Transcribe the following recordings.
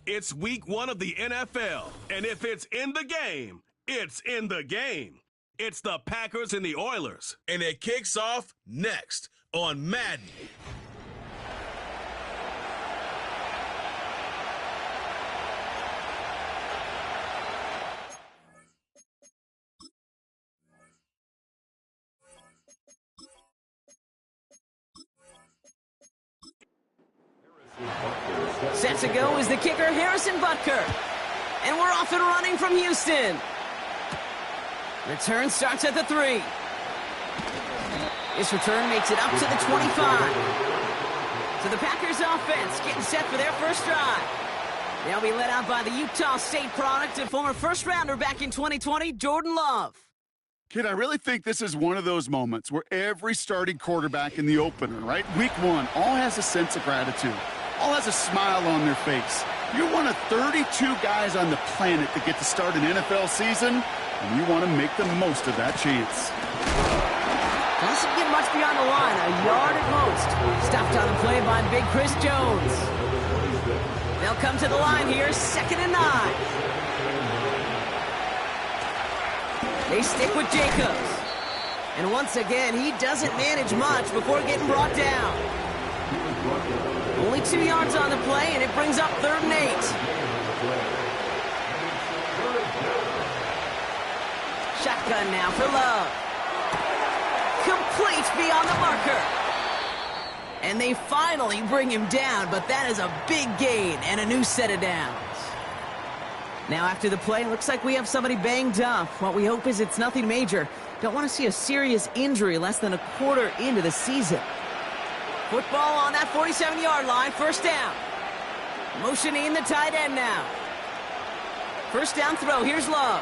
It's week 1 of the NFL, and if it's in the game, it's in the game. It's the Packers and the Oilers, and it kicks off next on Madden. Set to go is the kicker, Harrison Butker. And we're off and running from Houston. Return starts at the 3. This return makes it up to the 25. So the Packers offense getting set for their first drive. They'll be led out by the Utah State product and former first-rounder back in 2020, Jordan Love. Kid, I really think this is one of those moments where every starting quarterback in the opener, right? Week 1, all has a sense of gratitude. All has a smile on their face. You're one of 32 guys on the planet that get to start an NFL season, and you want to make the most of that chance. Doesn't get much beyond the line, a yard at most. Stopped on the play by Big Chris Jones. They'll come to the line here, 2nd and 9. They stick with Jacobs. And once again, he doesn't manage much before getting brought down. Only 2 yards on the play, and it brings up 3rd and 8. Shotgun now for Love. Complete beyond the marker. And they finally bring him down, but that is a big gain and a new set of downs. Now after the play, looks like we have somebody banged up. What we hope is it's nothing major. Don't want to see a serious injury less than a quarter into the season. Football on that 47-yard line, 1st down. Motioning the tight end now. 1st down throw, here's Love.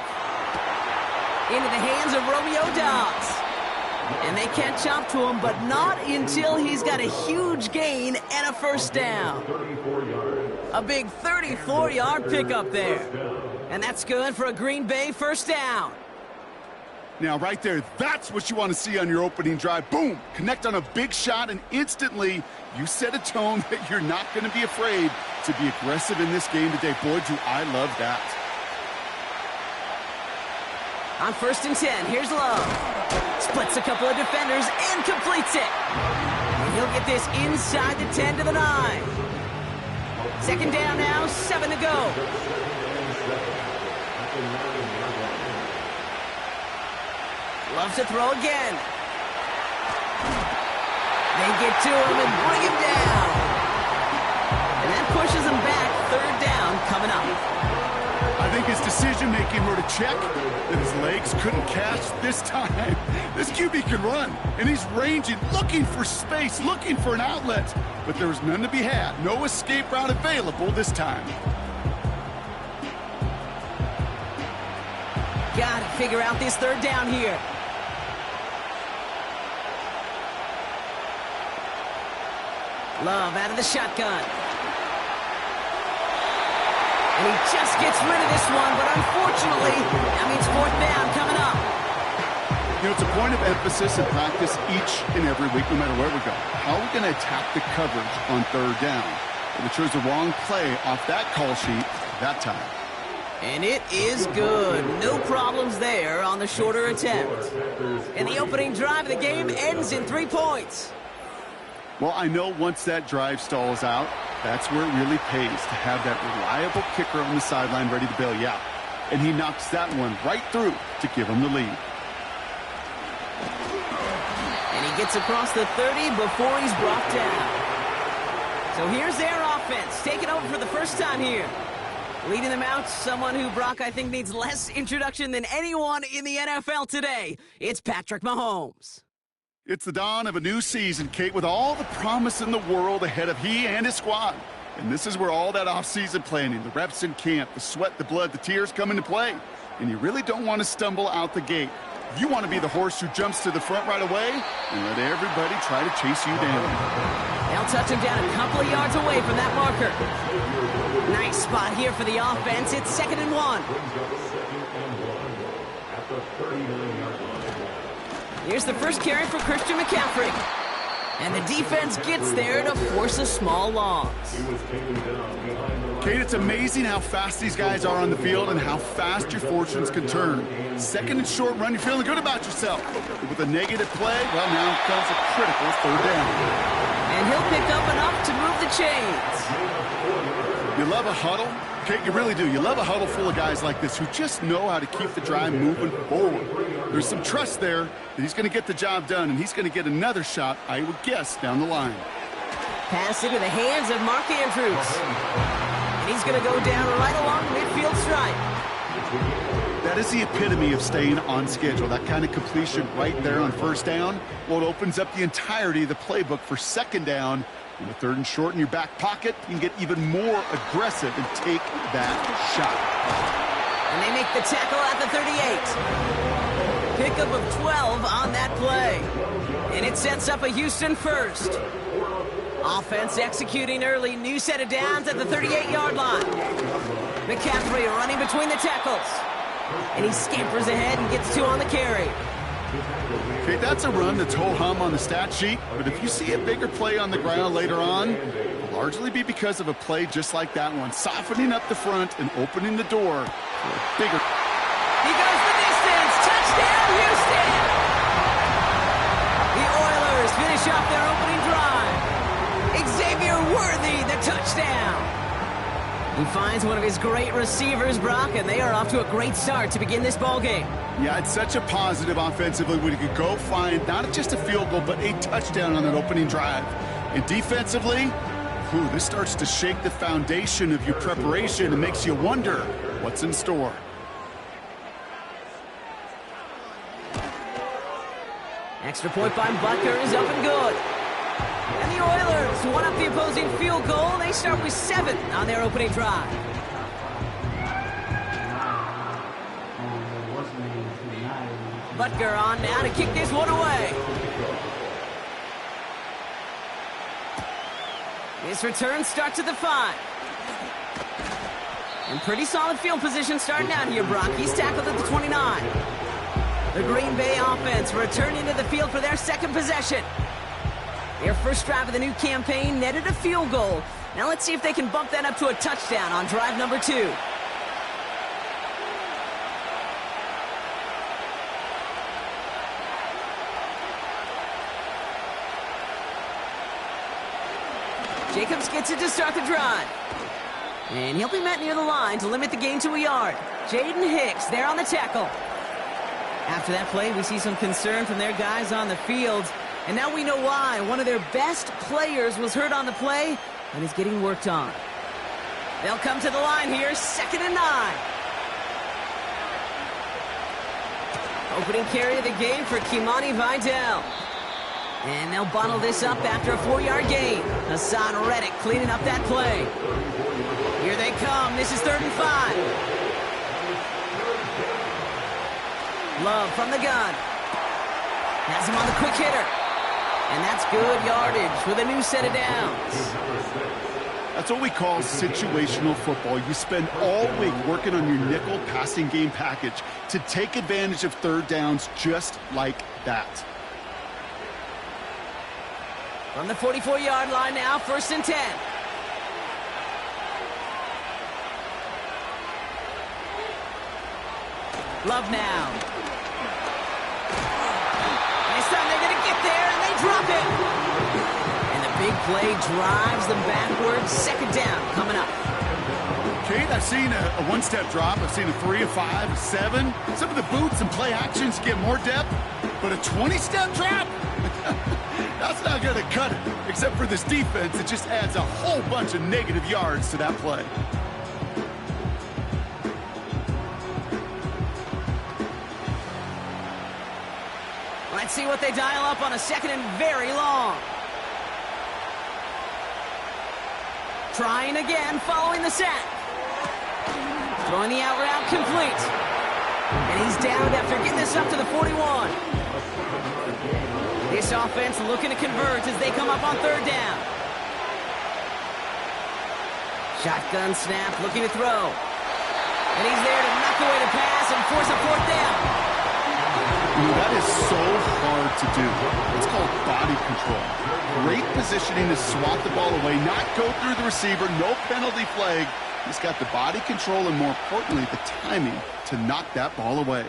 Into the hands of Romeo Dobbs. And they catch up to him, but not until he's got a huge gain and a 1st down. A big 34-yard pickup there. And that's good for a Green Bay 1st down. Now, right there, that's what you want to see on your opening drive. Boom! Connect on a big shot, and instantly you set a tone that you're not going to be afraid to be aggressive in this game today. Boy, do I love that. On 1st and 10, here's Love. Splits a couple of defenders and completes it. And he'll get this inside the 10 to the 9. 2nd down now, 7 to go. Loves to throw again. They get to him and bring him down. And that pushes him back. 3rd down coming up. I think his decision-making were to check that his legs couldn't catch this time. This QB can run, and he's ranging, looking for space, looking for an outlet. But there was none to be had. No escape route available this time. Got to figure out this 3rd down here. Love out of the shotgun. And he just gets rid of this one, but unfortunately, that means 4th down coming up. You know, it's a point of emphasis in practice each and every week, no matter where we go. How are we going to attack the coverage on 3rd down? And we chose the wrong play off that call sheet that time. And it is good. No problems there on the shorter attempt. And the opening drive of the game ends in 3 points. Well, I know once that drive stalls out, that's where it really pays to have that reliable kicker on the sideline ready to bail you out. And he knocks that one right through to give him the lead. And he gets across the 30 before he's brought down. So here's their offense, taking over for the first time here. Leading them out, someone who, Brock, I think needs less introduction than anyone in the NFL today. It's Patrick Mahomes. It's the dawn of a new season, Kate, with all the promise in the world ahead of he and his squad. And this is where all that off-season planning, the reps in camp, the sweat, the blood, the tears come into play. And you really don't want to stumble out the gate. You want to be the horse who jumps to the front right away and let everybody try to chase you down. They'll touch him down a couple of yards away from that marker. Nice spot here for the offense. It's 2nd and 1. Here's the first carry for Christian McCaffrey. And the defense gets there to force a small loss. Kate, it's amazing how fast these guys are on the field and how fast your fortunes can turn. Second and short run, you're feeling good about yourself. But with a negative play, well, now comes a critical third down. And he'll pick up enough to move the chains. You love a huddle? Kate, you really do. You love a huddle full of guys like this who just know how to keep the drive moving forward. There's some trust there that he's going to get the job done, and he's going to get another shot, I would guess, down the line. Pass into the hands of Mark Andrews. And he's going to go down right along the midfield stripe. That is the epitome of staying on schedule. That kind of completion right there on first down. Well, it opens up the entirety of the playbook for second down. And with third and short in your back pocket, you can get even more aggressive and take that shot. And they make the tackle at the 38. Pickup of 12 on that play. And it sets up a Houston first. Offense executing early. New set of downs at the 38-yard line. McCaffrey running between the tackles. And he scampers ahead and gets 2 on the carry. Okay, that's a run that's ho-hum on the stat sheet, but if you see a bigger play on the ground later on, it'll largely be because of a play just like that one, softening up the front and opening the door for a bigger... He goes the distance! Touchdown, Houston! The Oilers finish off their opening drive. Xavier Worthy, the touchdown! He finds one of his great receivers, Brock, and they are off to a great start to begin this ballgame. Yeah, it's such a positive offensively when you could go find not just a field goal, but a touchdown on that opening drive. And defensively, this starts to shake the foundation of your preparation and makes you wonder what's in store. Extra point by Butker is up and good. And the Oilers one up the opposing field goal. They start with 7 on their opening drive. Butker on now to kick this one away. This return starts at the 5. And pretty solid field position starting out here, Brock. He's tackled at the 29. The Green Bay offense returning to the field for their second possession. Their first drive of the new campaign netted a field goal. Now let's see if they can bump that up to a touchdown on drive number 2. Jacobs gets it to start the drive. And he'll be met near the line to limit the gain to a yard. Jaden Hicks there on the tackle. After that play, we see some concern from their guys on the field. And now we know why. One of their best players was hurt on the play and is getting worked on. They'll come to the line here, 2nd and 9. Opening carry of the game for Kimani Vidal. And they'll bottle this up after a 4-yard gain. Hassan Reddick cleaning up that play. Here they come. This is 3rd and 5. Love from the gun. Has him on the quick hitter. And that's good yardage with a new set of downs. That's what we call situational football. You spend all week working on your nickel passing game package to take advantage of third downs just like that. From the 44-yard line now, 1st and 10. Love now. This time they're going to get there, and they drop it. And the big play drives them backwards. 2nd down coming up. Kate, I've seen a one-step drop. I've seen a 3, a 5, a 7. Some of the boots and play actions get more depth, but a 20-step drop? That's not going to cut it. Except for this defense, it just adds a whole bunch of negative yards to that play. Let's see what they dial up on a 2nd and very long. Trying again, following the sack. Throwing the out route complete. And he's down after getting this up to the 41. This offense looking to convert as they come up on 3rd down. Shotgun snap, looking to throw. And he's there to knock away the pass and force a 4th down. That is so hard to do. It's called body control. Great positioning to swat the ball away, not go through the receiver, no penalty flag. He's got the body control and, more importantly, the timing to knock that ball away.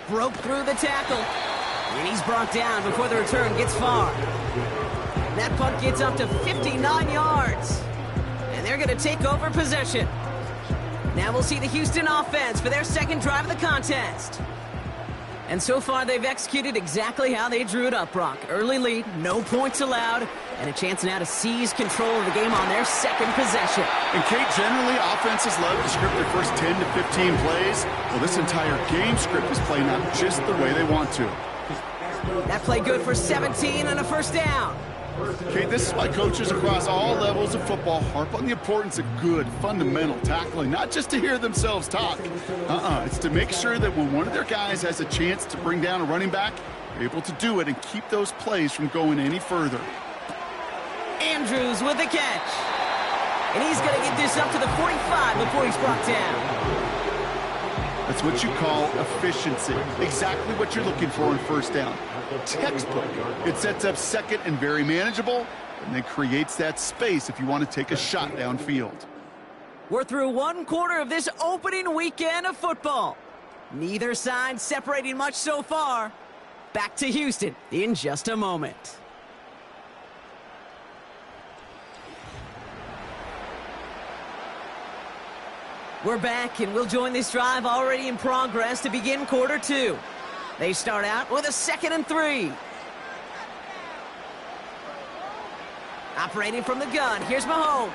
Broke through the tackle. And he's brought down before the return gets far. That punt gets up to 59 yards. And they're going to take over possession. Now we'll see the Houston offense for their second drive of the contest. And so far, they've executed exactly how they drew it up, Brock. Early lead, no points allowed, and a chance now to seize control of the game on their second possession. And, Kate, generally, offenses love to script their first 10 to 15 plays. Well, this entire game script is playing out just the way they want to. That play good for 17 and a first down. Okay, this is why coaches across all levels of football harp on the importance of good, fundamental tackling, not just to hear themselves talk. It's to make sure that when one of their guys has a chance to bring down a running back, they're able to do it and keep those plays from going any further. Andrews with the catch. And he's going to get this up to the 45 before he's brought down. That's what you call efficiency. Exactly what you're looking for in first down. Textbook. It sets up second and very manageable, and then creates that space if you want to take a shot downfield. We're through one quarter of this opening weekend of football. Neither side separating much so far. Back to Houston in just a moment. We're back, and we'll join this drive already in progress to begin quarter two. They start out with a 2nd and 3. Operating from the gun, here's Mahomes.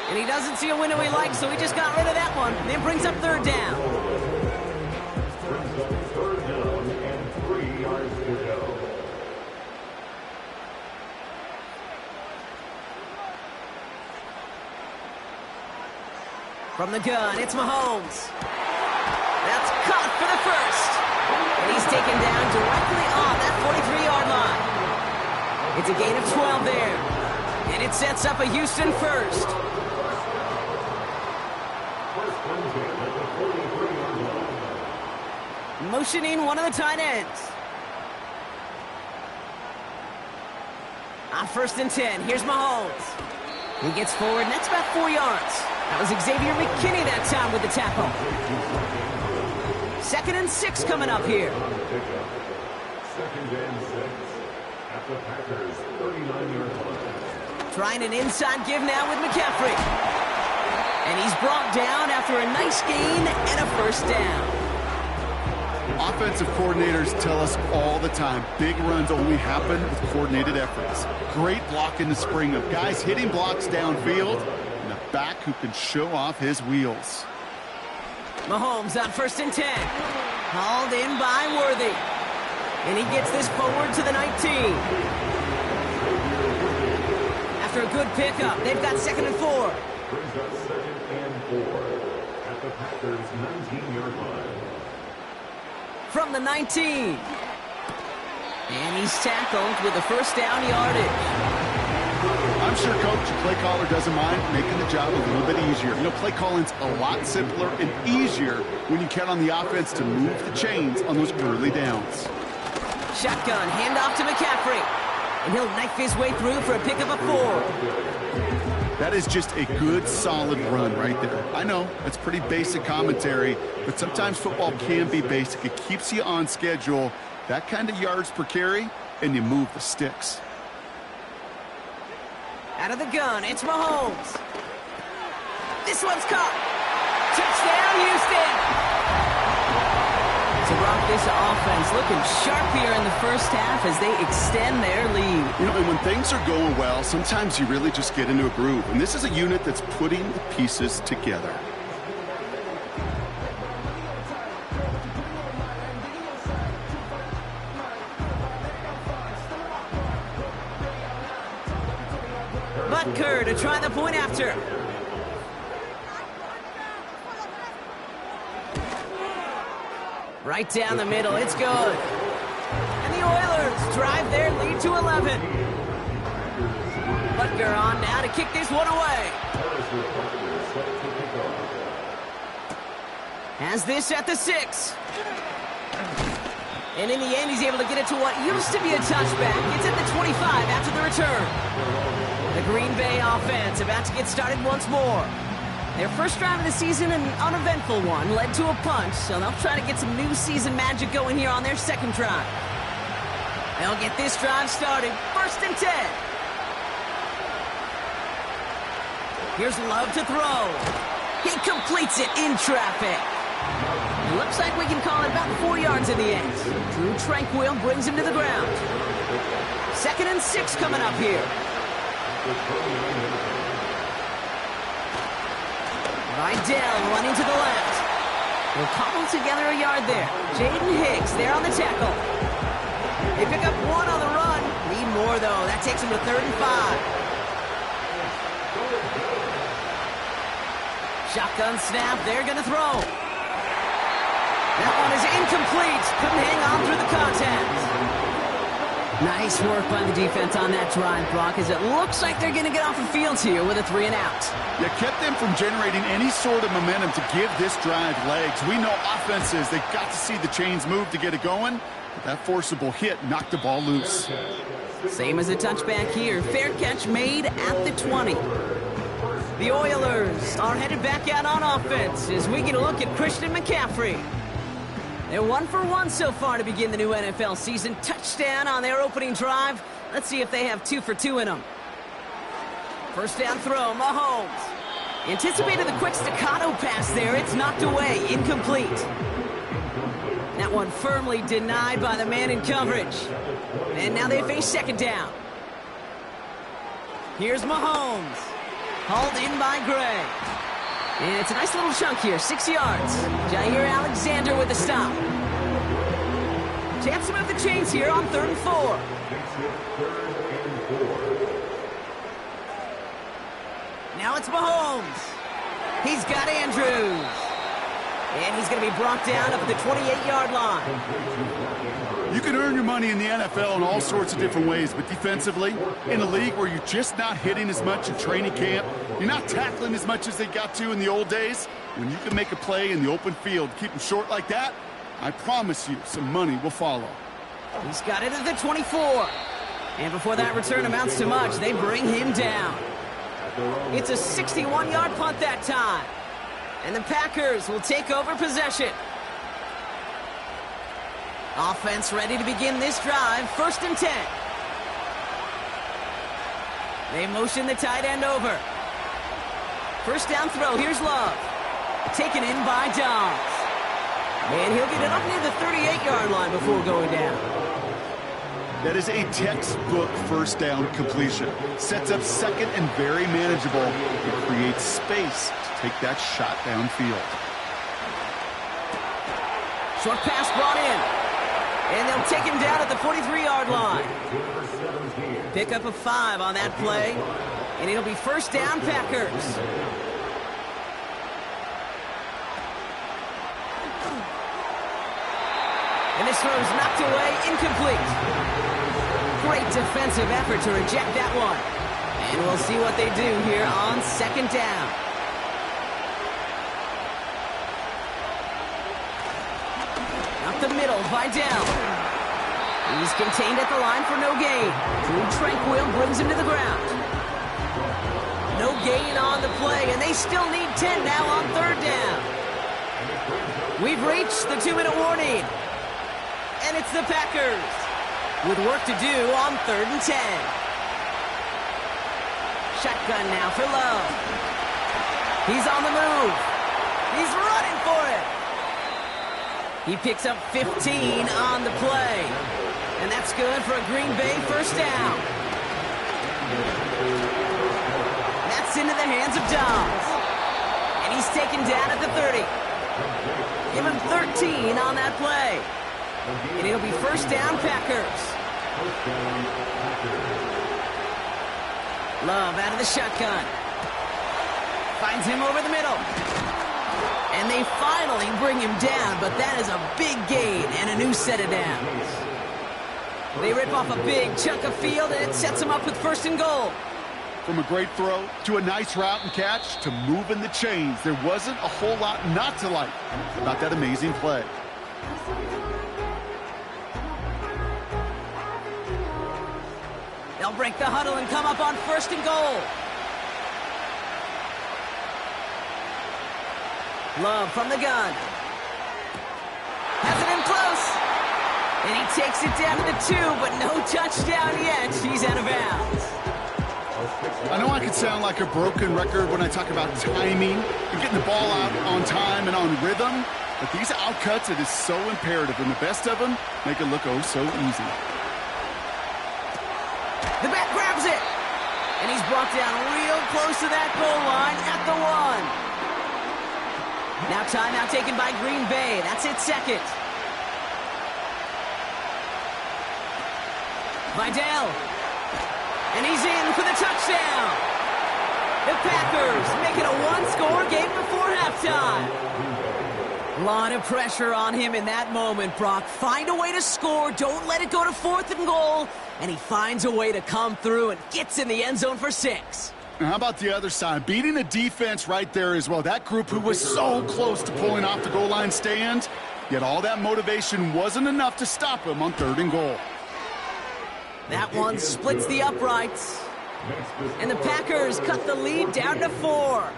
And he doesn't see a window he likes, so he just got rid of that one. Then brings up third down. And 3 yards to go. From the gun, it's Mahomes. That's caught for the first. And he's taken down directly on that 43-yard line. It's a gain of 12 there. And it sets up a Houston first. Motioning one of the tight ends. On 1st and 10, here's Mahomes. He gets forward, and that's about 4 yards. That was Xavier McKinney that time with the tackle. 2nd and 6 coming up here. 2nd and 6 at the Packers' 39-yard line. Trying an inside give now with McCaffrey. And he's brought down after a nice gain and a first down. Offensive coordinators tell us all the time, big runs only happen with coordinated efforts. Great block in the spring of guys hitting blocks downfield, and a back who can show off his wheels. Mahomes on 1st and 10. Hauled in by Worthy. And he gets this forward to the 19. After a good pickup, they've got 2nd and 4. Brings up 2nd and 4 at the Packers' 19-yard line. From the 19. And he's tackled with a first down yardage. I'm sure coach and play caller doesn't mind making the job a little bit easier. You know, play calling's a lot simpler and easier when you count on the offense to move the chains on those early downs. Shotgun, handoff to McCaffrey. And he'll knife his way through for a pickup of 4. That is just a good, solid run right there. I know, it's pretty basic commentary, but sometimes football can be basic. It keeps you on schedule, that kind of yards per carry, and you move the sticks. Out of the gun, it's Mahomes. This one's caught. Touchdown, Houston! So, Brock, this offense looking sharp here in the first half as they extend their lead. You know, and when things are going well, sometimes you really just get into a groove. And this is a unit that's putting the pieces together. Butker to try the point after. Right down the middle, it's good. And the Oilers drive their lead to 11. Butker on now to kick this one away. Has this at the 6. And in the end, he's able to get it to what used to be a touchback. It's at the 25 after the return. The Green Bay offense about to get started once more. Their first drive of the season, an uneventful one, led to a punch, so they'll try to get some new season magic going here on their second drive. They'll get this drive started. 1st and 10. Here's Love to throw. He completes it in traffic. It looks like we can call it about 4 yards in the end. Drew Tranquil brings him to the ground. 2nd and 6 coming up here. Vidal running to the left. We'll cobble together a yard there. Jaden Hicks there on the tackle. They pick up 1 on the run. Need more, though. That takes them to 3rd and 5. Shotgun snap. They're going to throw. That one is incomplete. Couldn't hang on through the contact. Nice work by the defense on that drive, Brock, as it looks like they're going to get off the field here with a 3 and out. You kept them from generating any sort of momentum to give this drive legs. We know offenses, they've got to see the chains move to get it going. But that forcible hit knocked the ball loose. Same as a touchback here. Fair catch made at the 20. The Oilers are headed back out on offense as we get a look at Christian McCaffrey. They're 1 for 1 so far to begin the new NFL season. Touchdown on their opening drive. Let's see if they have 2 for 2 in them. First down throw, Mahomes. Anticipated the quick staccato pass there. It's knocked away, incomplete. That one firmly denied by the man in coverage. And now they face 2nd down. Here's Mahomes. Hauled in by Gray. And it's a nice little chunk here, 6 yards. Jair Alexander with the stop. Chance to move the chains here on 3rd and 4. Now it's Mahomes. He's got Andrews. And he's going to be brought down up at the 28-yard line. You can earn your money in the NFL in all sorts of different ways, but defensively, in a league where you're just not hitting as much in training camp, you're not tackling as much as they got to in the old days, when you can make a play in the open field, keep them short like that, I promise you some money will follow. He's got it at the 24. And before that return amounts to much, they bring him down. It's a 61-yard punt that time. And the Packers will take over possession. Offense ready to begin this drive. 1st and 10. They motion the tight end over. First down throw. Here's Love. Taken in by Dobbs. And he'll get it up near the 38-yard line before going down. That is a textbook first down completion. Sets up 2nd and very manageable. It creates space to take that shot downfield. Short pass brought in. And they'll take him down at the 43-yard line. Pick up a 5 on that play. And it'll be first down, Packers. And this throw's knocked away, incomplete. Great defensive effort to reject that one. And we'll see what they do here on 2nd down. Up the middle, Vidal. He's contained at the line for no gain. Drew Tranquil brings him to the ground. No gain on the play, and they still need 10 now on 3rd down. We've reached the 2-minute warning. And it's the Packers with work to do on 3rd and 10. Shotgun now for Love. He's on the move. He's running for it. He picks up 15 on the play. And that's good for a Green Bay first down. That's into the hands of Dobbs. And he's taken down at the 30. Give him 13 on that play. And it'll be first down, Packers. Love out of the shotgun. Finds him over the middle. And they finally bring him down, but that is a big gain and a new set of downs. They rip off a big chunk of field, and it sets them up with 1st and goal. From a great throw to a nice route and catch to moving the chains, there wasn't a whole lot not to like about that amazing play. They'll break the huddle and come up on 1st and goal. Love from the gun. Has it in close. And he takes it down to the 2, but no touchdown yet. He's out of bounds. I know I can sound like a broken record when I talk about timing and getting the ball out on time and on rhythm, but these outcuts, it is so imperative, and the best of them make it look oh so easy. The back grabs it, and he's brought down real close to that goal line at the 1. Now timeout taken by Green Bay. That's its 2nd. Vidal. And he's in for the touchdown. The Packers make it a 1-score game before halftime. A lot of pressure on him in that moment, Brock. Find a way to score. Don't let it go to 4th and goal. And he finds a way to come through and gets in the end zone for 6. And how about the other side? Beating the defense right there as well. That group who was so close to pulling off the goal line stand, yet all that motivation wasn't enough to stop him on 3rd and goal. That one splits the uprights. And the Packers cut the lead down to 4.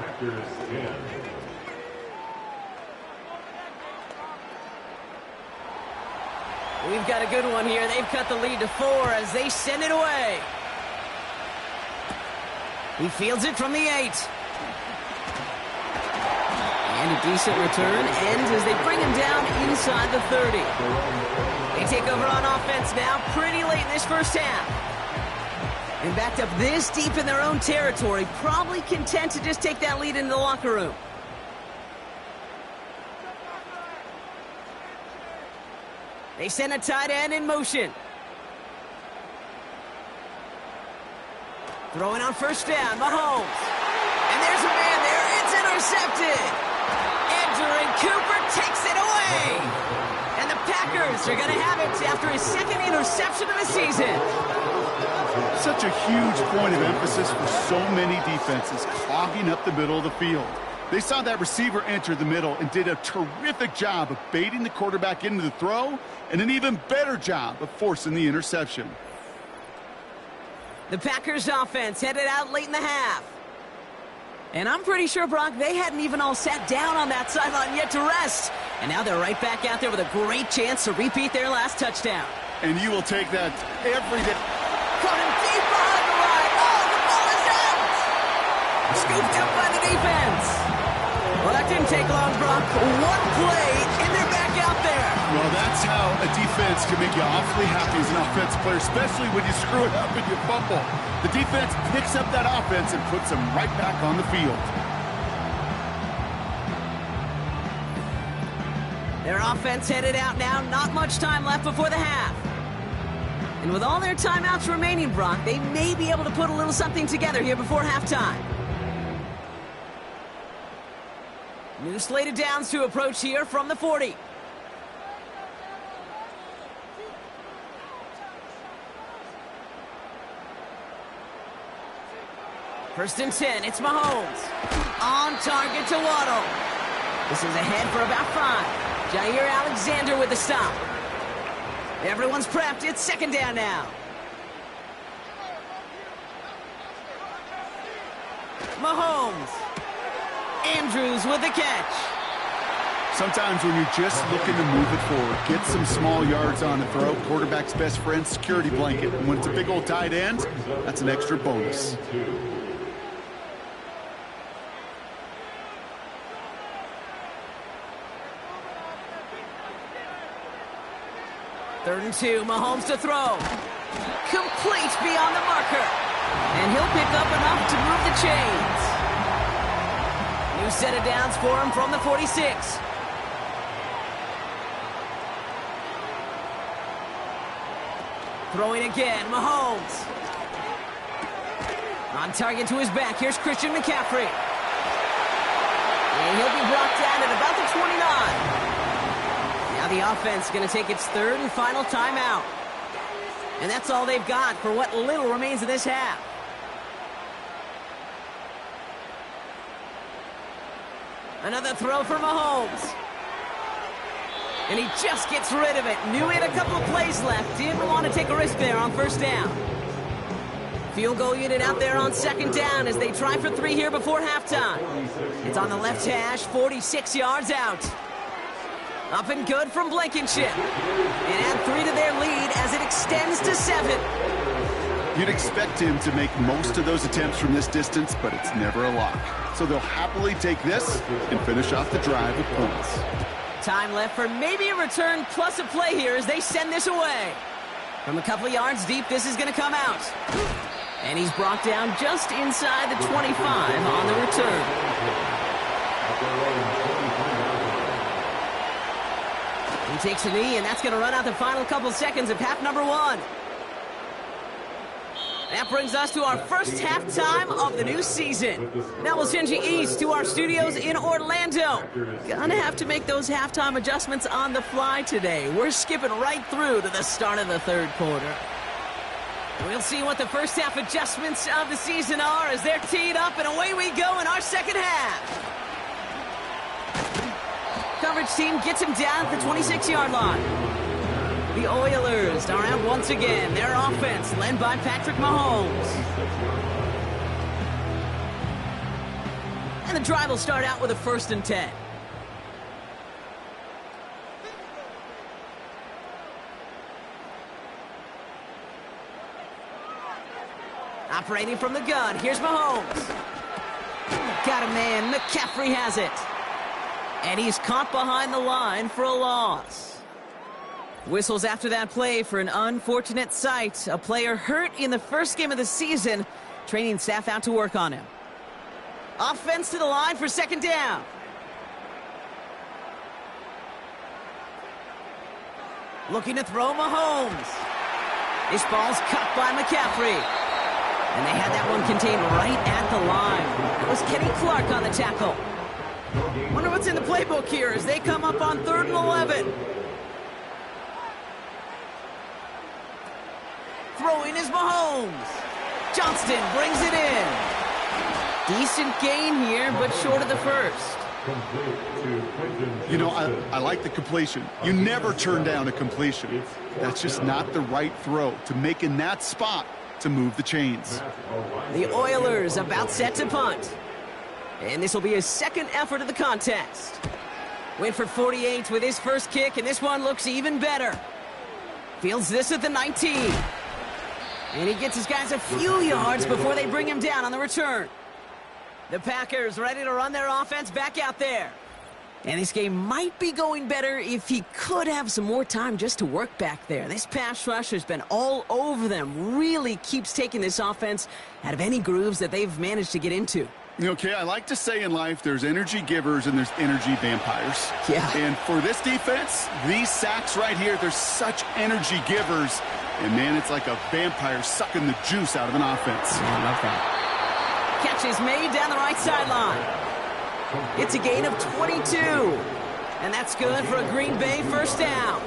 We've got a good one here. They've cut the lead to 4 as they send it away. He fields it from the 8. And a decent return ends as they bring him down inside the 30. They take over on offense now pretty late in this first half. And backed up this deep in their own territory, probably content to just take that lead into the locker room. They send a tight end in motion. Throwing on 1st down, Mahomes. And there's a man there. It's intercepted. Edgerrin Cooper takes it away. And the Packers are going to have it after his 2nd interception of the season. Such a huge point of emphasis for so many defenses, clogging up the middle of the field. They saw that receiver enter the middle and did a terrific job of baiting the quarterback into the throw, and an even better job of forcing the interception. The Packers offense headed out late in the half. And I'm pretty sure, Brock, they hadn't even all sat down on that sideline yet to rest. And now they're right back out there with a great chance to repeat their last touchdown. And you will take that every day. Caught him deep behind the line. Oh, the ball is out! Scooped up by the defense. Well, that didn't take long, Brock. One play, and they're back out there. Well, that's how a defense can make you awfully happy as an offensive player, especially when you screw it up and you fumble. The defense picks up that offense and puts them right back on the field. Their offense headed out now. Not much time left before the half. And with all their timeouts remaining, Brock, they may be able to put a little something together here before halftime. New slate of downs to approach here from the 40. First and 10, it's Mahomes. On target to Waddle. This is ahead for about 5. Jair Alexander with the stop. Everyone's prepped. It's 2nd down now. Mahomes. Andrews with the catch. Sometimes when you're just looking to move it forward, get some small yards on the throw, quarterback's best friend, security blanket. And when it's a big old tight end, that's an extra bonus. Third and 2, Mahomes to throw. Complete beyond the marker. And he'll pick up enough to move the chains. New set of downs for him from the 46. Throwing again, Mahomes. On target to his back, here's Christian McCaffrey. And he'll be brought down at about the 29. Now the offense going to take its 3rd and final timeout. And that's all they've got for what little remains of this half. Another throw for Mahomes. And he just gets rid of it. Knew he had a couple of plays left. Didn't want to take a risk there on first down. Field goal unit out there on second down as they try for 3 here before halftime. It's on the left hash, 46 yards out. Up and good from Blankenship. And add 3 to their lead as it extends to 7. You'd expect him to make most of those attempts from this distance, but it's never a lock. So they'll happily take this and finish off the drive with points. Time left for maybe a return plus a play here as they send this away. From a couple of yards deep, this is going to come out. And he's brought down just inside the 25 on the return. He takes a knee, and that's going to run out the final couple seconds of half number 1. That brings us to our first halftime of the new season. Now we'll send you east to our studios in Orlando. Gonna have to make those halftime adjustments on the fly today. We're skipping right through to the start of the third quarter. We'll see what the first half adjustments of the season are as they're teed up, and away we go in our second half. Coverage team gets him down at the 26-yard line. The Oilers are out once again. Their offense led by Patrick Mahomes. And the drive will start out with a 1st and 10. Operating from the gun, here's Mahomes. Got a man, McCaffrey has it. And he's caught behind the line for a loss. Whistles after that play for an unfortunate sight. A player hurt in the first game of the season. Training staff out to work on him. Offense to the line for 2nd down. Looking to throw Mahomes. This ball's caught by McCaffrey. And they had that one contained right at the line. It was Kenny Clark on the tackle. Wonder what's in the playbook here as they come up on 3rd and 11. Throwing is Mahomes. Johnston brings it in. Decent gain here, but short of the first. You know, I like the completion. You never turn down a completion. That's just not the right throw to make in that spot to move the chains. The Oilers about set to punt. And this will be his 2nd effort of the contest. Went for 48 with his first kick, and this one looks even better. Fields this at the 19. And he gets his guys a few yards before they bring him down on the return. The Packers ready to run their offense back out there. And this game might be going better if he could have some more time just to work back there. This pass rush has been all over them. Really keeps taking this offense out of any grooves that they've managed to get into. Okay, I like to say in life there's energy givers and there's energy vampires. Yeah. And for this defense, these sacks right here, they're such energy givers. And, man, it's like a vampire sucking the juice out of an offense. Yeah, I love that. Catch is made down the right sideline. It's a gain of 22. And that's good for a Green Bay 1st down.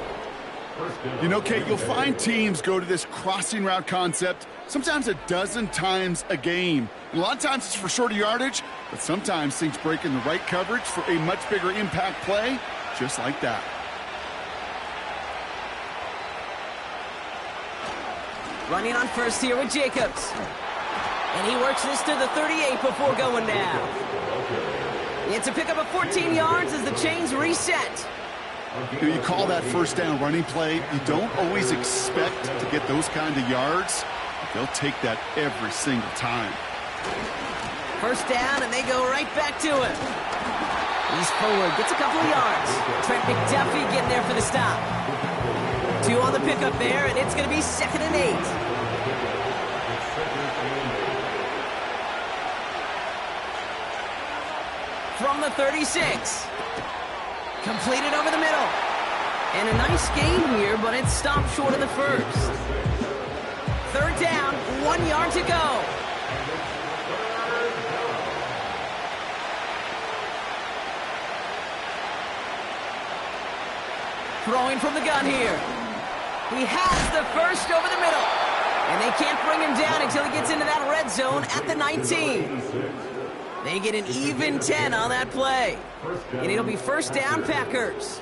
You know, Kate, you'll find teams go to this crossing route concept sometimes a dozen times a game. And a lot of times it's for shorter yardage, but sometimes things break in the right coverage for a much bigger impact play, just like that. Running on first here with Jacobs. And he works this to the 38 before going down. It's a pickup of 14 yards as the chains reset. You call that 1st down running play. You don't always expect to get those kind of yards. But they'll take that every single time. 1st down, and they go right back to him. He's forward, gets a couple of yards. Trent McDuffie getting there for the stop. 2 on the pickup there, and it's going to be 2nd and 8. From the 36. Completed over the middle. And a nice gain here, but it's stopped short of the first. 3rd down, 1 yard to go. Throwing from the gun here. He has the first over the middle. And they can't bring him down until he gets into that red zone at the 19. They get an even 10 on that play. And it'll be first down, Packers.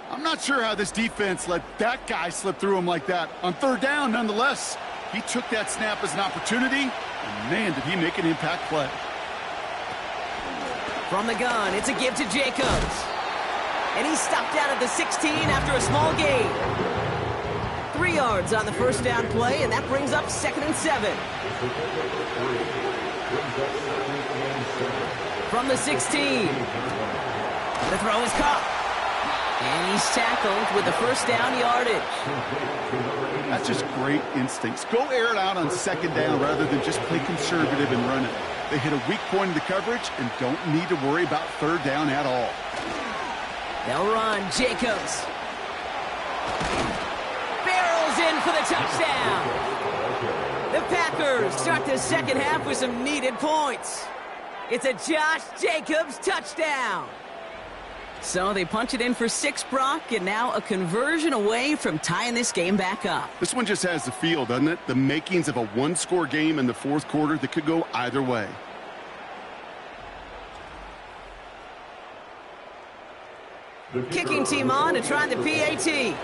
I'm not sure how this defense let that guy slip through him like that. On third down, nonetheless, he took that snap as an opportunity, and man, did he make an impact play. From the gun, it's a give to Jacobs. And he's stopped out at the 16 after a small gain. 3 yards on the first down play, and that brings up 2nd and 7. From the 16. The throw is caught. And he's tackled with the first down yardage. That's just great instincts. Go air it out on 2nd down rather than just play conservative and run it. They hit a weak point in the coverage and don't need to worry about 3rd down at all. They'll run. Jacobs. Barrels in for the touchdown. The Packers start the second half with some needed points. It's a Josh Jacobs touchdown. So they punch it in for 6, Brock, and now a conversion away from tying this game back up. This one just has the feel, doesn't it? The makings of a one-score game in the 4th quarter that could go either way. Kicking team on to try the PAT.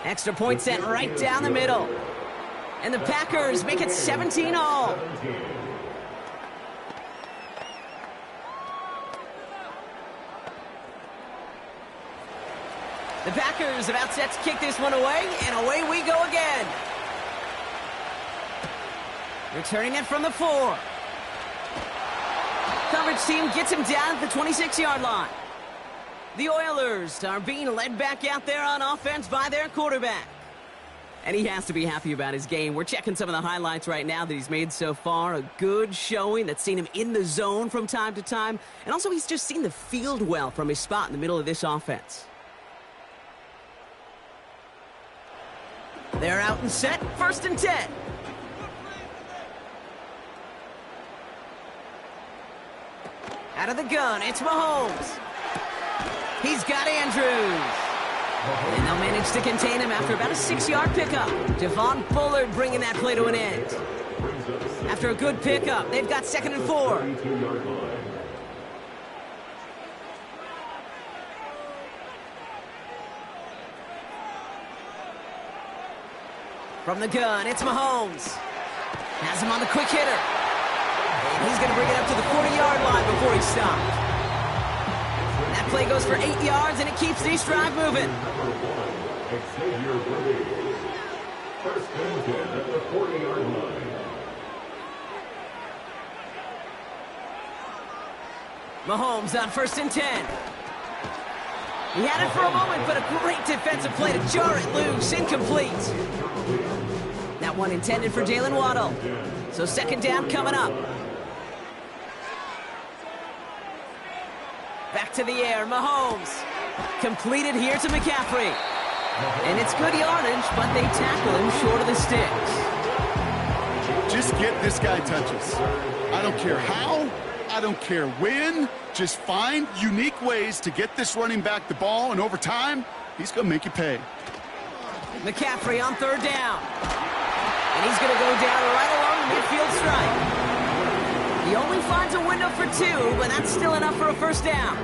Extra point sent right down the middle. And the Packers make it 17 all. The Packers about set to kick this one away, and away we go again. Returning it from the 4. Coverage team gets him down at the 26-yard line. The Oilers are being led back out there on offense by their quarterback. And he has to be happy about his game. We're checking some of the highlights right now that he's made so far. A good showing that's seen him in the zone from time to time. And also he's just seen the field well from his spot in the middle of this offense. They're out and set. 1st and 10. Out of the gun, it's Mahomes. He's got Andrews. And they'll manage to contain him after about a 6-yard pickup. Javon Bullard bringing that play to an end. After a good pickup, they've got 2nd and 4. From the gun, it's Mahomes. Has him on the quick hitter. And he's going to bring it up to the 40-yard line before he's stopped. And that play goes for 8 yards, and it keeps this drive moving. First and 10 at the 40-yard line. Mahomes on 1st and 10. He had it for a moment, but a great defensive play to jar it loose. Incomplete. That one intended for Jalen Waddle. So 2nd down coming up. Back to the air, Mahomes. Completed here to McCaffrey. And it's good yardage, but they tackle him short of the sticks. Just get this guy touches. I don't care how, I don't care when. Just find unique ways to get this running back the ball, and over time, he's going to make you pay. McCaffrey on 3rd down. And he's going to go down right along the midfield stripe. He only finds a window for 2, but that's still enough for a 1st down.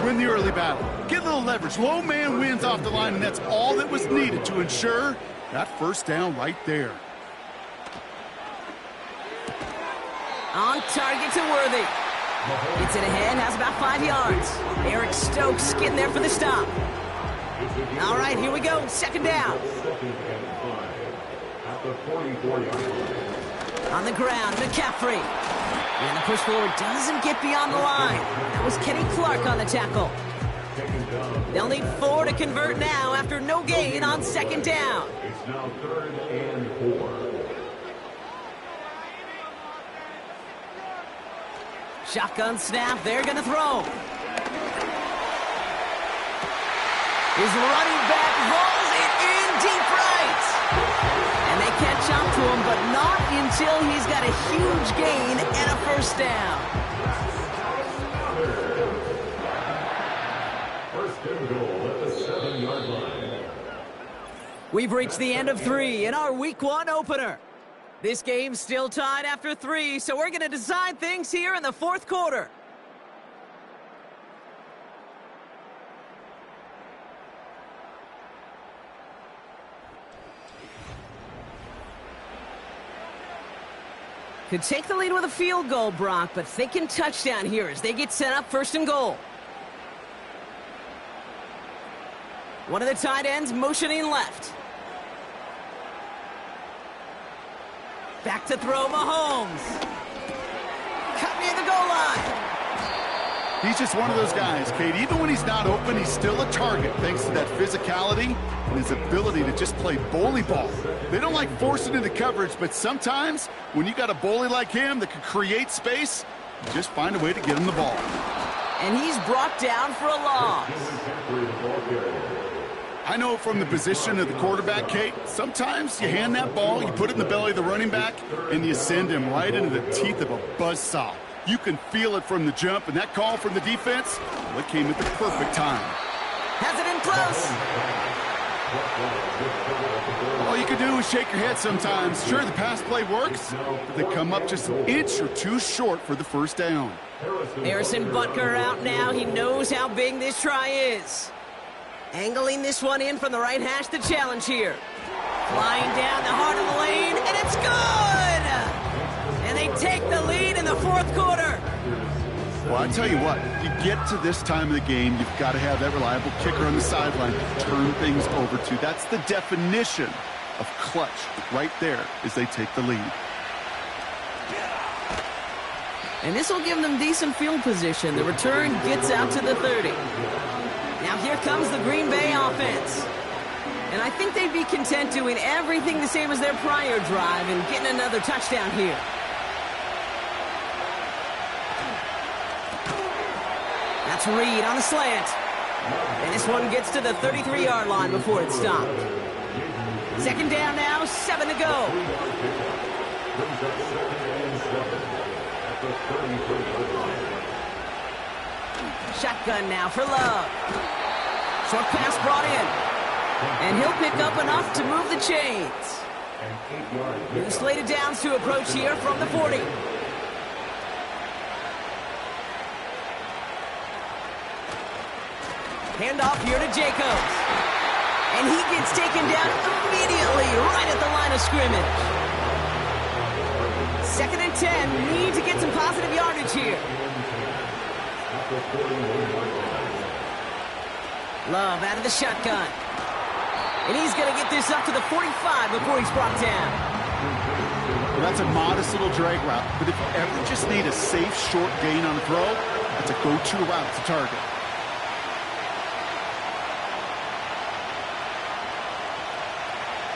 Win the early battle. Get a little leverage. Low man wins off the line, and that's all that was needed to ensure that 1st down right there. On target to Worthy. Gets it ahead, has about 5 yards. Eric Stokes getting there for the stop. All right, here we go. 2nd down. On the ground, McCaffrey. And the push forward doesn't get beyond the line. That was Kenny Clark on the tackle. They'll need 4 to convert now after no gain on 2nd down. It's now 3rd and 4. Shotgun snap, they're going to throw. His running back rolls it in deep right. And they catch up to him, but not until he's got a huge gain and a 1st down. 1st and goal at the 7-yard line. We've reached the end of 3 in our Week 1 opener. This game's still tied after 3, so we're going to decide things here in the fourth quarter. Could take the lead with a field goal, Brock, but thinking touchdown here as they get set up first and goal. One of the tight ends motioning left. Back to throw, Mahomes. Cut near the goal line. He's just one of those guys, Kate. Even when he's not open, he's still a target thanks to that physicality and his ability to just play bully ball. They don't like forcing into coverage, but sometimes when you got a bully like him that can create space, you just find a way to get him the ball. And he's brought down for a loss. I know from the position of the quarterback, Kate, sometimes you hand that ball, you put it in the belly of the running back, and you send him right into the teeth of a buzzsaw. You can feel it from the jump, and that call from the defense, well, it came at the perfect time. Has it in close. All you can do is shake your head sometimes. Sure, the pass play works, but they come up just an inch or two short for the first down. Harrison Butker out now. He knows how big this try is. Angling this one in from the right hash, the challenge here. Flying down the heart of the lane, and it's good! And they take the lead in the fourth quarter. Well, I tell you what, you get to this time of the game, you've got to have that reliable kicker on the sideline to turn things over to. That's the definition of clutch right there as they take the lead. And this will give them decent field position. The return gets out to the 30. Now here comes the Green Bay offense. And I think they'd be content doing everything the same as their prior drive and getting another touchdown here. That's Reed on the slant. And this one gets to the 33-yard line before it's stopped. Second down now, 7 to go. Shotgun now for Love. Short pass brought in. And he'll pick up enough to move the chains. New slated downs to approach here from the 40. Handoff here to Jacobs. And he gets taken down immediately right at the line of scrimmage. 2nd and 10. Need to get some positive yardage here. Love out of the shotgun. And he's going to get this up to the 45 before he's brought down. Well, that's a modest little drag route, but if you ever just need a safe, short gain on a throw, that's a go-to route to target.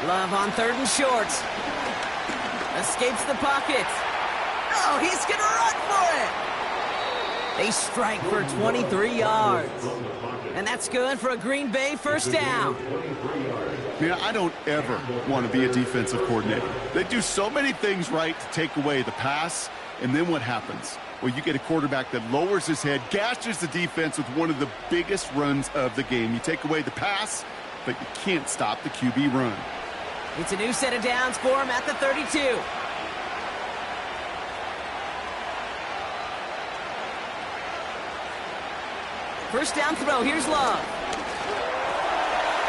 Love on 3rd and short. Escapes the pocket. Oh, he's going to run for it. They strike for 23 yards. And that's good for a Green Bay first down. Man, I don't ever want to be a defensive coordinator. They do so many things right to take away the pass, and then what happens? Well, you get a quarterback that lowers his head, gashes the defense with one of the biggest runs of the game. You take away the pass, but you can't stop the QB run. It's a new set of downs for him at the 32. First down throw, here's Love.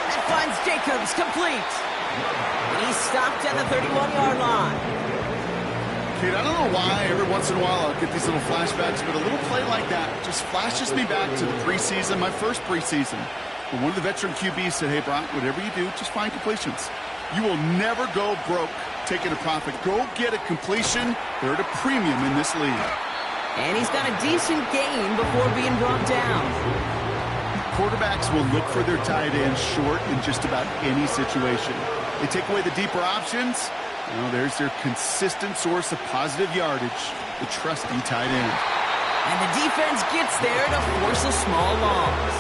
That finds Jacobs, complete. And he's stopped at the 31-yard line. Kid, I don't know why every once in a while I'll get these little flashbacks, but a little play like that just flashes me back to the preseason, my first preseason. When one of the veteran QBs said, hey, Brock, whatever you do, just find completions. You will never go broke taking a profit. Go get a completion. They're at a premium in this league. And he's got a decent gain before being brought down. Quarterbacks will look for their tight end short in just about any situation. They take away the deeper options. Well, there's their consistent source of positive yardage, the trusty tight end. And the defense gets there to force a small loss.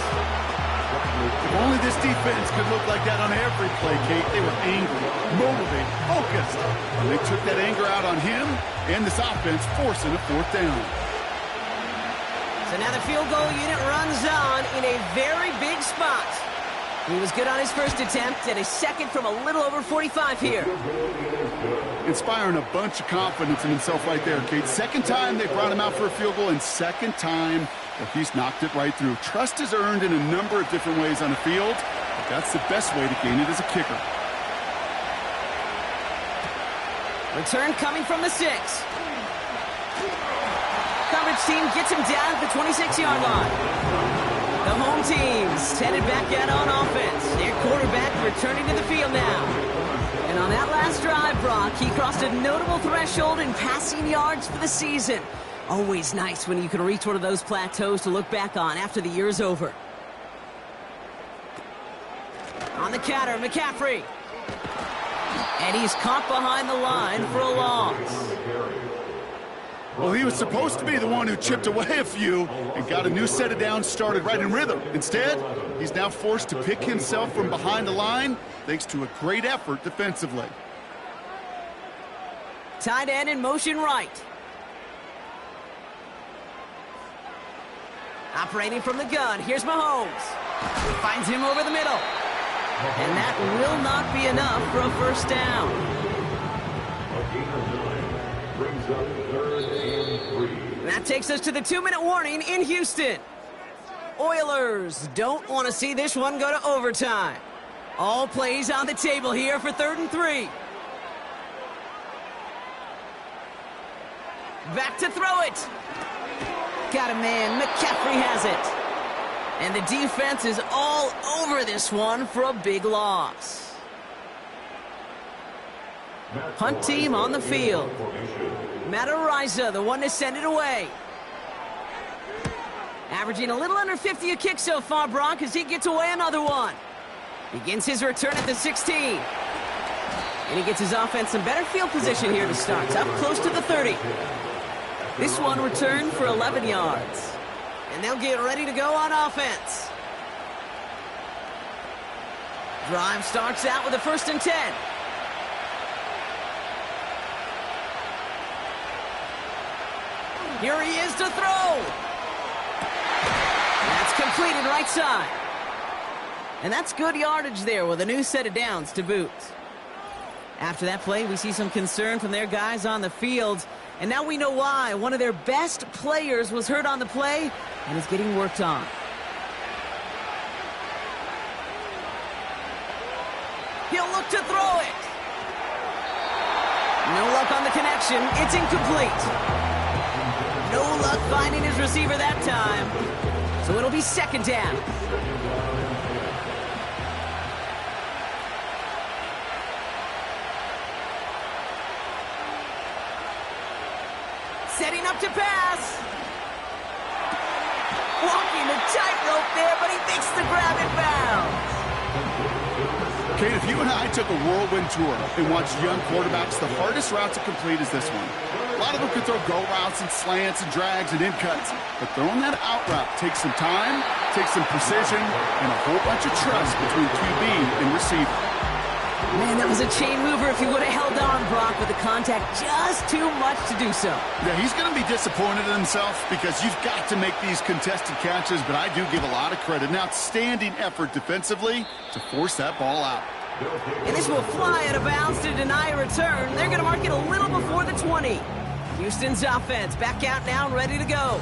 If only this defense could look like that on every play, Kate. They were angry, motivated, focused. And they took that anger out on him and this offense, forcing a fourth down. So now the field goal unit runs on in a very big spot. He was good on his first attempt, and his second from a little over 45 here. Inspiring a bunch of confidence in himself right there, Kate. Second time they brought him out for a field goal, and second time that he's knocked it right through. Trust is earned in a number of different ways on the field, but that's the best way to gain it as a kicker. Return coming from the 6. Coverage team gets him down at the 26-yard line. The home team's headed back out on offense. Their quarterback returning to the field now. And on that last drive, Brock, he crossed a notable threshold in passing yards for the season. Always nice when you can reach one of those plateaus to look back on after the year's over. On the counter, McCaffrey. And he's caught behind the line for a loss. Well, he was supposed to be the one who chipped away a few and got a new set of downs started right in rhythm. Instead, he's now forced to pick himself from behind the line thanks to a great effort defensively. Tight end in motion right. Operating from the gun, here's Mahomes. Finds him over the middle. And that will not be enough for a first down. A gain of 9 brings up 3rd and 3. That takes us to the 2-minute warning in Houston. Oilers don't want to see this one go to overtime. All plays on the table here for 3rd and 3. Back to throw it. Got a man. McCaffrey has it. And the defense is all over this one for a big loss. Punt team on the field. Maddengm, the one to send it away. Averaging a little under 50 a kick so far, Brock, as he gets away another one. Begins his return at the 16. And he gets his offense some better field position here to start. It's up close to the 30. This one returned for 11 yards. And they'll get ready to go on offense. Drive starts out with a 1st and 10. Here he is to throw. That's completed right side. And that's good yardage there with a new set of downs to boot. After that play, we see some concern from their guys on the field. And now we know why. One of their best players was hurt on the play and is getting worked on. He'll look to throw it. No luck on the connection. It's incomplete. No luck finding his receiver that time. So it'll be 2nd down. Setting up to pass. Walking a tightrope there, but he makes the grab and bounds. Kate, if you and I took a whirlwind tour and watched young quarterbacks, the hardest route to complete is this one. A lot of them can throw go routes and slants and drags and in cuts, but throwing that out route takes some time, takes some precision, and a whole bunch of trust between QB and receiver. Man, that was a chain mover if he would have held on, Brock, with the contact just too much to do so. Yeah, he's going to be disappointed in himself because you've got to make these contested catches, but I do give a lot of credit. An outstanding effort defensively to force that ball out. And this will fly out of bounds to deny a return. They're going to mark it a little before the 20. Houston's offense back out now and ready to go.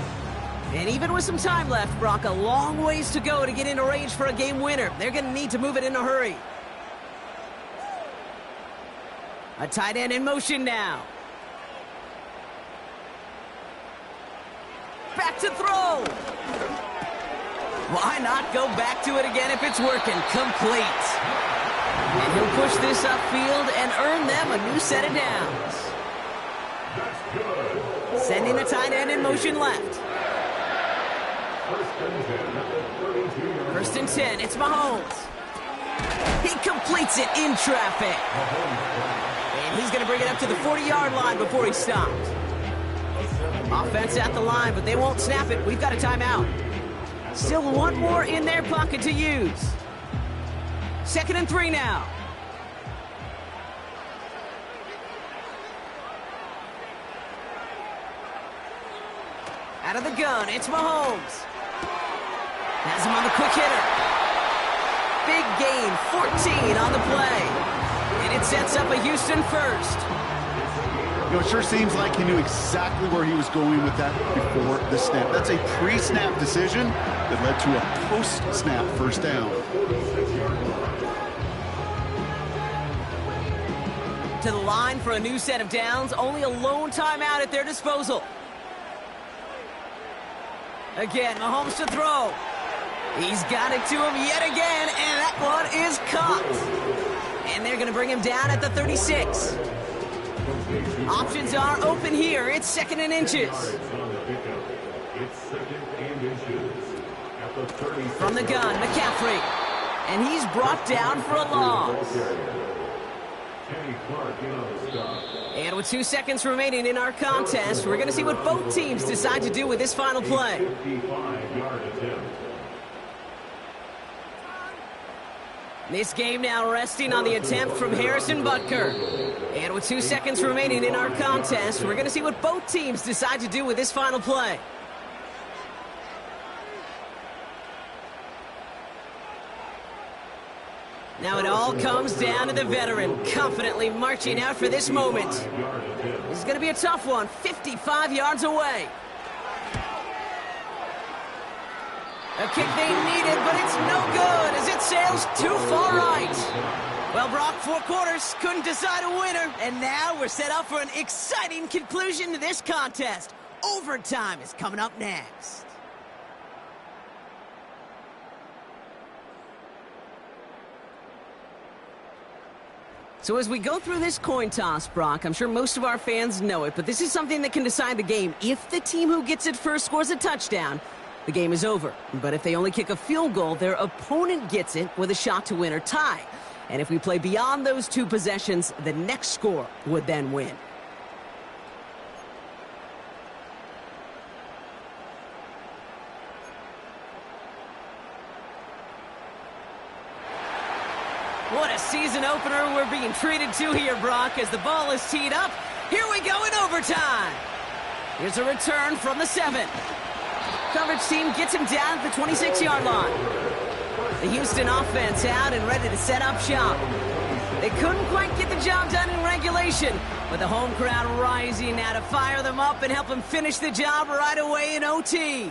And even with some time left, Brock, a long ways to go to get into range for a game winner. They're going to need to move it in a hurry. A tight end in motion now. Back to throw. Why not go back to it again if it's working? Complete. And he'll push this upfield and earn them a new set of downs. Sending the tight end in motion left. 1st and 10. It's Mahomes. He completes it in traffic. And he's going to bring it up to the 40-yard line before he stopped. Offense at the line, but they won't snap it. We've got a timeout. Still one more in their pocket to use. 2nd and 3 now. Out of the gun, it's Mahomes. Has him on the quick hitter. big gain, 14 on the play. And it sets up a Houston first. You know, it sure seems like he knew exactly where he was going with that before the snap. That's a pre-snap decision that led to a post-snap first down. To the line for a new set of downs, only a lone timeout at their disposal. Again, Mahomes to throw. He's got it to him yet again, and that one is caught. And they're going to bring him down at the 36. Options are open here. It's 2nd and inches. From the gun, McCaffrey. And he's brought down for a loss. And with 2 seconds remaining in our contest, we're going to see what both teams decide to do with this final play. This game now resting on the attempt from Harrison Butker. And with 2 seconds remaining in our contest, we're going to see what both teams decide to do with this final play. Now it all comes down to the veteran, confidently marching out for this moment. This is going to be a tough one, 55 yards away. A kick they needed, but it's no good as it sails too far right. Well, Brock, 4 quarters, couldn't decide a winner, and now we're set up for an exciting conclusion to this contest. Overtime is coming up next. So as we go through this coin toss, Brock, I'm sure most of our fans know it, but this is something that can decide the game. If the team who gets it first scores a touchdown, the game is over. But if they only kick a field goal, their opponent gets it with a shot to win or tie. And if we play beyond those 2 possessions, the next score would then win. What a season opener we're being treated to here, Brock, as the ball is teed up. Here we go in overtime. Here's a return from the 7. Coverage team gets him down at the 26-yard line. The Houston offense out and ready to set up shop. They couldn't quite get the job done in regulation, but the home crowd rising now to fire them up and help them finish the job right away in OT.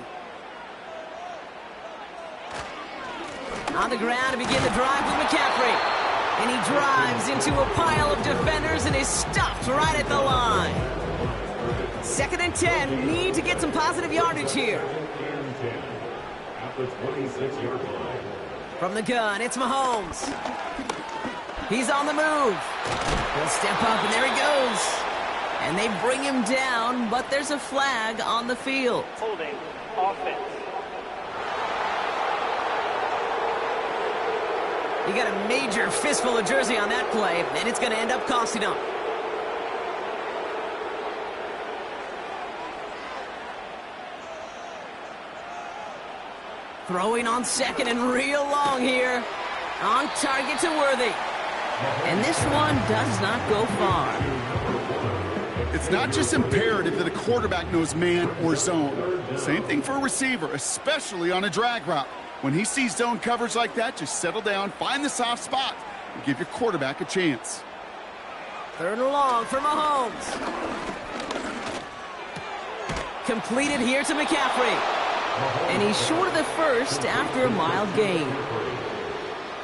On the ground to begin the drive with McCaffrey. And he drives into a pile of defenders and is stopped right at the line. 2nd and 10. Need to get some positive yardage here. From the gun, it's Mahomes. He's on the move. He'll step up, and there he goes. And they bring him down, but there's a flag on the field. Holding offense. He got a major fistful of jersey on that play, and it's going to end up costing him. Throwing on 2nd and real long here. On target to Worthy. And this one does not go far. It's not just imperative that a quarterback knows man or zone. Same thing for a receiver, especially on a drag route. When he sees zone coverage like that, just settle down, find the soft spot, and give your quarterback a chance. 3rd and long for Mahomes. Completed here to McCaffrey. And he's short of the first after a mild gain.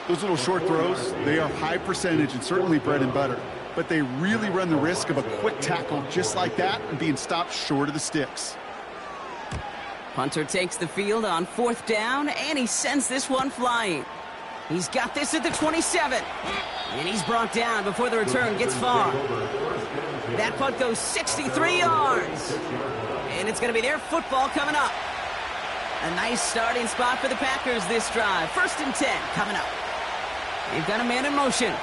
Those little short throws, they are high percentage and certainly bread and butter. But they really run the risk of a quick tackle just like that and being stopped short of the sticks. Hunter takes the field on 4th down, and he sends this one flying. He's got this at the 27. And he's brought down before the return gets far. That punt goes 63 yards. And it's going to be their football coming up. A nice starting spot for the Packers this drive. 1st and 10 coming up. They've got a man in motion.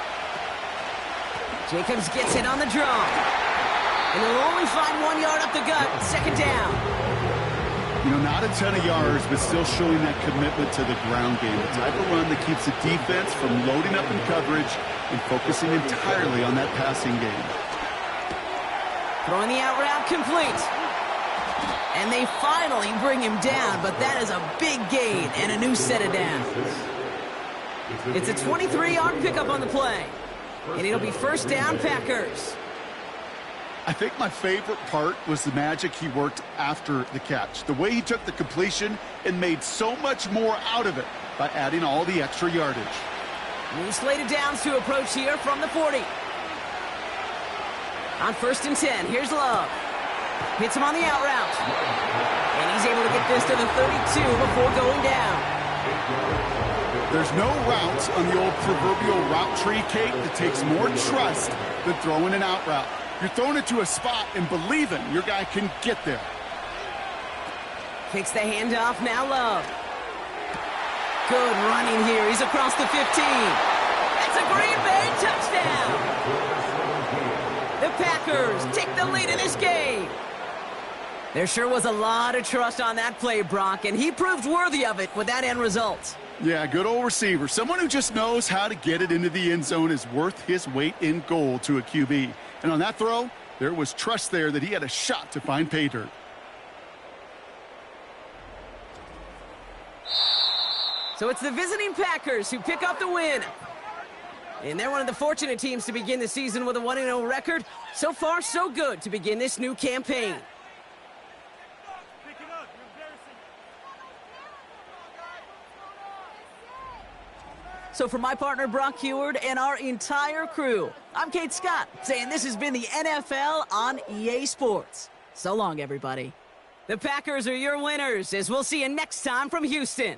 Jacobs gets it on the draw. And he'll only find 1 yard up the gut. 2nd down. You know, not a ton of yards, but still showing that commitment to the ground game. The type of run that keeps the defense from loading up in coverage and focusing entirely on that passing game. Throwing the out route complete. And they finally bring him down, but that is a big gain and a new set of downs. It's a 23-yard pickup on the play. And it'll be first down, Packers. I think my favorite part was the magic he worked after the catch. The way he took the completion and made so much more out of it by adding all the extra yardage. New slated downs to approach here from the 40. On 1st and 10, here's Love. Hits him on the out route. And he's able to get this to the 32 before going down. There's no routes on the old proverbial route tree, Kate, that takes more trust than throwing an out route. You're throwing it to a spot and believing your guy can get there. Kicks the handoff, now Love. Good running here. He's across the 15. That's a Green Bay touchdown. The Packers take the lead in this game. There sure was a lot of trust on that play, Brock, and he proved worthy of it with that end result. Yeah, good old receiver. Someone who just knows how to get it into the end zone is worth his weight in gold to a QB. And on that throw, there was trust there that he had a shot to find pay dirt. So it's the visiting Packers who pick up the win. And they're one of the fortunate teams to begin the season with a 1-0 record. So far, so good to begin this new campaign. So for my partner, Brock Heward, and our entire crew, I'm Kate Scott, saying this has been the NFL on EA Sports. So long, everybody. The Packers are your winners, as we'll see you next time from Houston.